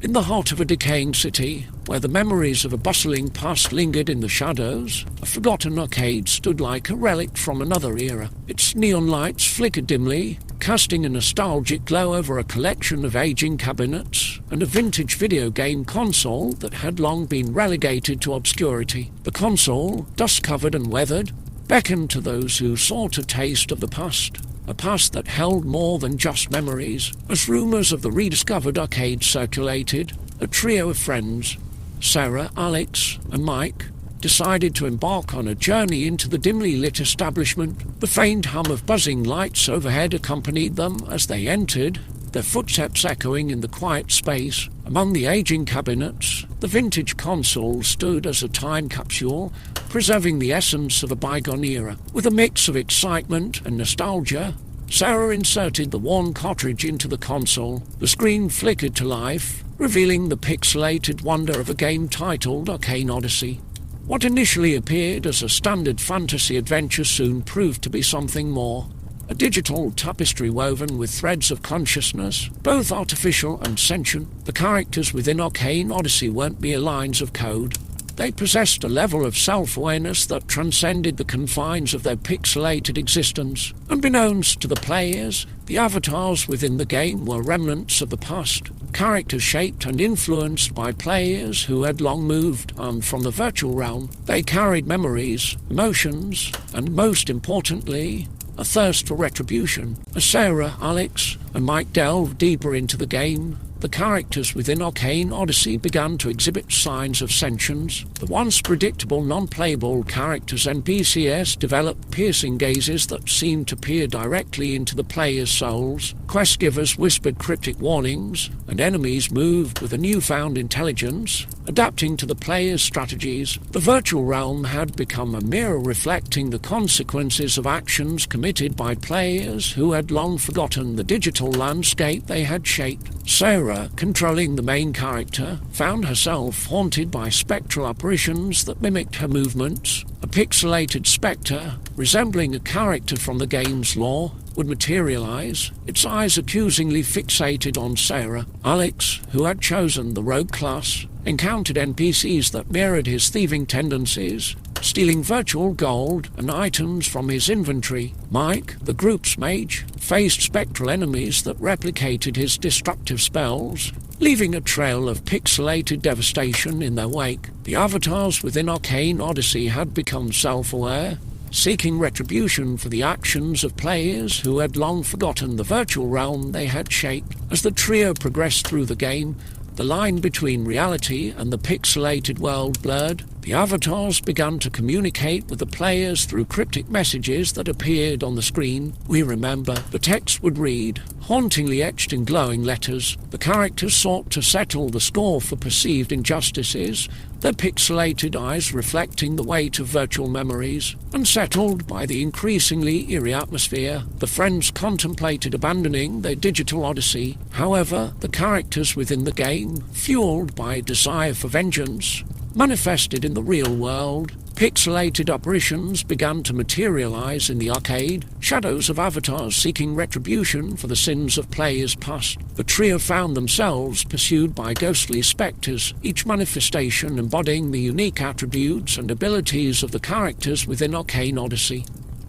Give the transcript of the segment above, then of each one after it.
In the heart of a decaying city, where the memories of a bustling past lingered in the shadows, a forgotten arcade stood like a relic from another era. Its neon lights flickered dimly, casting a nostalgic glow over a collection of aging cabinets and a vintage video game console that had long been relegated to obscurity. The console, dust-covered and weathered, beckoned to those who sought a taste of the past. A past that held more than just memories. As rumours of the rediscovered arcade circulated, a trio of friends, Sarah, Alex and Mike, decided to embark on a journey into the dimly lit establishment. The faint hum of buzzing lights overhead accompanied them as they entered, their footsteps echoing in the quiet space. Among the aging cabinets, the vintage console stood as a time capsule, preserving the essence of a bygone era. With a mix of excitement and nostalgia, Sarah inserted the worn cartridge into the console. The screen flickered to life, revealing the pixelated wonder of a game titled Arcane Odyssey. What initially appeared as a standard fantasy adventure soon proved to be something more. A digital tapestry woven with threads of consciousness, both artificial and sentient. The characters within Arcane Odyssey weren't mere lines of code. They possessed a level of self-awareness that transcended the confines of their pixelated existence. Unbeknownst to the players, the avatars within the game were remnants of the past, characters shaped and influenced by players who had long moved on from the virtual realm. They carried memories, emotions, and most importantly, a thirst for retribution. As Sarah, Alex, and Mike delved deeper into the game, the characters within Arcane Odyssey began to exhibit signs of sentience. The once predictable, non-playable characters NPCs developed piercing gazes that seemed to peer directly into the players' souls. Quest givers whispered cryptic warnings, and enemies moved with a newfound intelligence, adapting to the players' strategies. The virtual realm had become a mirror reflecting the consequences of actions committed by players who had long forgotten the digital landscape they had shaped. Sarah, controlling the main character, found herself haunted by spectral apparitions that mimicked her movements. A pixelated spectre, resembling a character from the game's lore, would materialize, its eyes accusingly fixated on Sarah. Alex, who had chosen the rogue class, encountered NPCs that mirrored his thieving tendencies, stealing virtual gold and items from his inventory. Mike, the group's mage, faced spectral enemies that replicated his destructive spells, leaving a trail of pixelated devastation in their wake. The avatars within Arcane Odyssey had become self-aware, seeking retribution for the actions of players who had long forgotten the virtual realm they had shaped. As the trio progressed through the game, the line between reality and the pixelated world blurred. The avatars began to communicate with the players through cryptic messages that appeared on the screen. We remember. The text would read, hauntingly etched in glowing letters. The characters sought to settle the score for perceived injustices, their pixelated eyes reflecting the weight of virtual memories. Unsettled by the increasingly eerie atmosphere, the friends contemplated abandoning their digital odyssey. However, the characters within the game, fueled by a desire for vengeance, manifested in the real world. Pixelated apparitions began to materialize in the arcade, shadows of avatars seeking retribution for the sins of players past. The trio found themselves pursued by ghostly spectres, each manifestation embodying the unique attributes and abilities of the characters within Arcane Odyssey.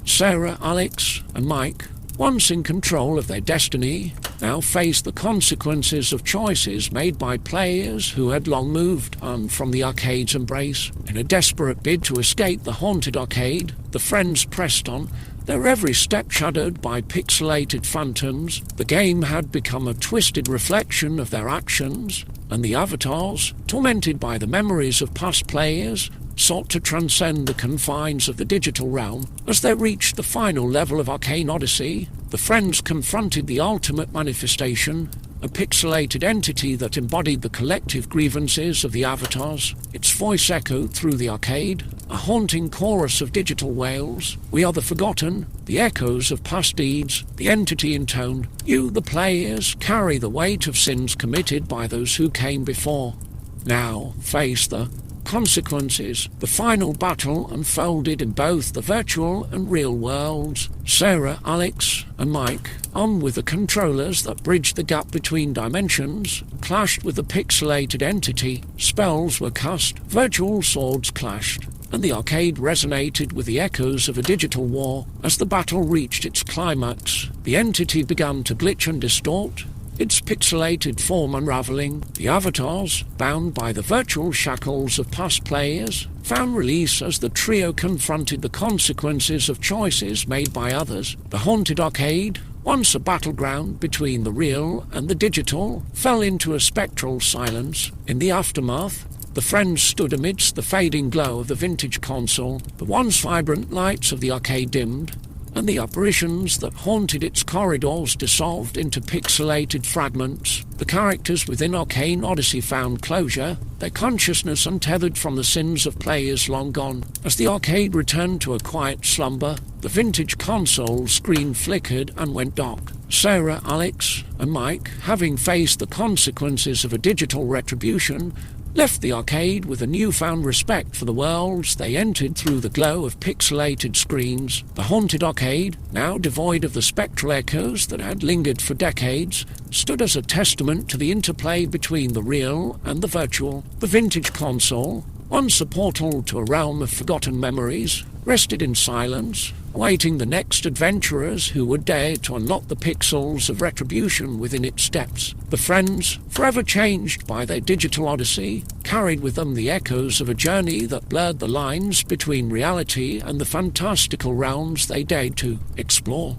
Sarah, Alex, and Mike, once in control of their destiny, now faced the consequences of choices made by players who had long moved on from the arcade's embrace. In a desperate bid to escape the haunted arcade, the friends pressed on, their every step shadowed by pixelated phantoms. The game had become a twisted reflection of their actions, and the avatars, tormented by the memories of past players, sought to transcend the confines of the digital realm. As they reached the final level of Arcane Odyssey, the friends confronted the ultimate manifestation, a pixelated entity that embodied the collective grievances of the avatars. Its voice echoed through the arcade, a haunting chorus of digital wails. We are the forgotten, the echoes of past deeds. The entity intoned, "You, the players, carry the weight of sins committed by those who came before. Now face the Consequences. The final battle unfolded in both the virtual and real worlds. Sarah, Alex, and Mike, armed with the controllers that bridged the gap between dimensions, clashed with the pixelated entity. Spells were cast, virtual swords clashed, and the arcade resonated with the echoes of a digital war. As the battle reached its climax, the entity began to glitch and distort, its pixelated form unraveling. The avatars, bound by the virtual shackles of past players, found release as the trio confronted the consequences of choices made by others. The haunted arcade, once a battleground between the real and the digital, fell into a spectral silence. In the aftermath, the friends stood amidst the fading glow of the vintage console. The once vibrant lights of the arcade dimmed, and the apparitions that haunted its corridors dissolved into pixelated fragments. The characters within Arcane Odyssey found closure, their consciousness untethered from the sins of players long gone. As the arcade returned to a quiet slumber, the vintage console screen flickered and went dark. Sarah, Alex, and Mike, having faced the consequences of a digital retribution, left the arcade with a newfound respect for the worlds they entered through the glow of pixelated screens. The haunted arcade, now devoid of the spectral echoes that had lingered for decades, stood as a testament to the interplay between the real and the virtual. The vintage console, once a portal to a realm of forgotten memories, rested in silence, awaiting the next adventurers who would dare to unlock the pixels of retribution within its depths. The friends, forever changed by their digital odyssey, carried with them the echoes of a journey that blurred the lines between reality and the fantastical realms they dared to explore.